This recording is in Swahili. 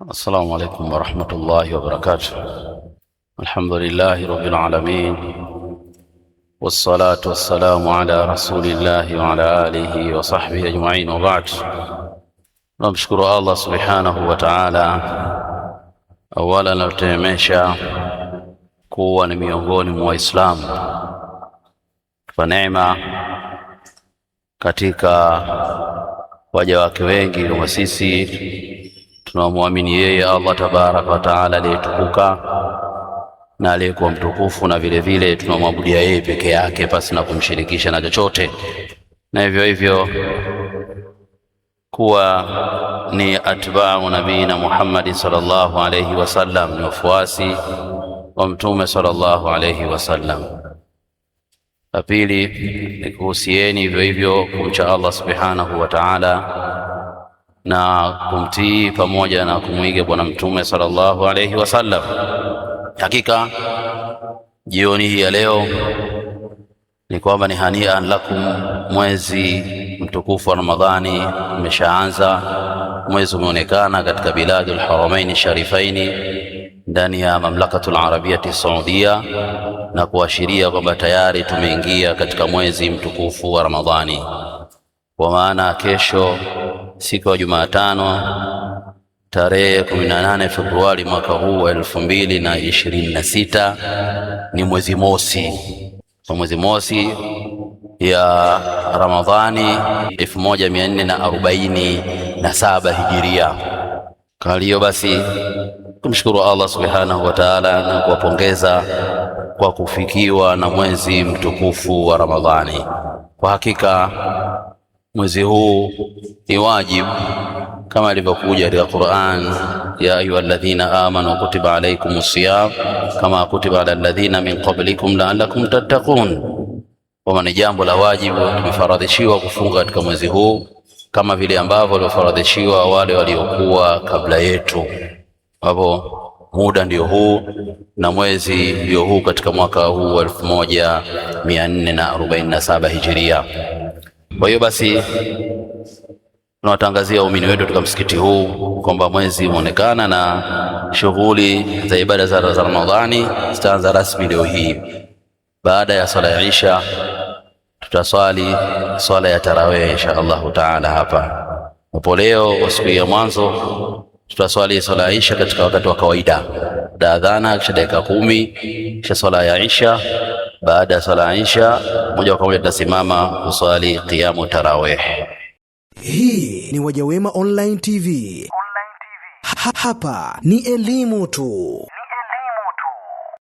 السلام عليكم ورحمة الله وبركاته. الحمد لله رب العالمين، والصلاة والسلام على رسول الله وعلى آله وصحبه أجمعين، وبعد. نشكر الله سبحانه وتعالى أولا نتمشى kuwa ni miongoni mwa Waislamu kwa neema katika waja wake wengi kama sisi tunamwamini yeye Allah tabaraka wa taala aliyetukuka na aliyekuwa mtukufu, na vile vile tunamwabudia yeye peke yake pasi na kumshirikisha na chochote, na hivyo hivyo kuwa ni atba'u nabiyina Muhammad sallallahu alayhi wasallam, ni wafuasi wa mtume sallallahu alayhi wasallam. La pili ni kuhusieni hivyo hivyo kumcha Allah subhanahu wa ta'ala na kumtii pamoja na kumwiga bwana mtume sallallahu alayhi wasallam. Hakika jioni hii ya leo ni kwamba ni hanian lakum, mwezi mtukufu wa Ramadhani umeshaanza. Mwezi umeonekana katika biladul haramaini sharifaini ndani ya mamlakatul arabiyati saudia, na kuashiria kwamba tayari tumeingia katika mwezi mtukufu wa Ramadhani. Kwa maana kesho siku ya Jumatano tarehe 18 Februari mwaka huu wa 2026 ni mwezi mosi, kwa mwezi mosi ya Ramadhani 1447 hijiria. Kwa hiyo basi tumshukuru Allah subhanahu wa ta'ala na kuwapongeza kwa kufikiwa na mwezi mtukufu wa Ramadhani. Kwa hakika mwezi huu ni wajibu kama ilivyokuja katika Qur'an, ya ayyuhalladhina amanu kutiba alaykumus siyam kama kutiba alal ladhina min qablikum la'allakum tattaqun. Kwa ni jambo la wajibu, tumefaradhishiwa kufunga katika mwezi huu kama vile ambavyo waliofaradhishiwa wale waliokuwa kabla yetu. Hapo muda ndio huu na mwezi ndio huu katika mwaka huu wa 1447 hijiria. Kwa hiyo basi tunawatangazia waumini wetu katika msikiti huu kwamba mwezi umeonekana na shughuli za ibada za Ramadhani zitaanza rasmi leo hii. Baada ya swala ya Isha tutaswali swala ya tarawih insha Allah taala hapa. Hapo leo siku ya mwanzo tutaswali swala ya Isha katika wakati wa kawaida, baada adhana kisha dakika 10 kisha swala ya Isha. Baada ya swala ya Isha moja kwa moja tutasimama kuswali qiyamu tarawih. Hii ni Wajawema Online TV. Hapa ni elimu tu.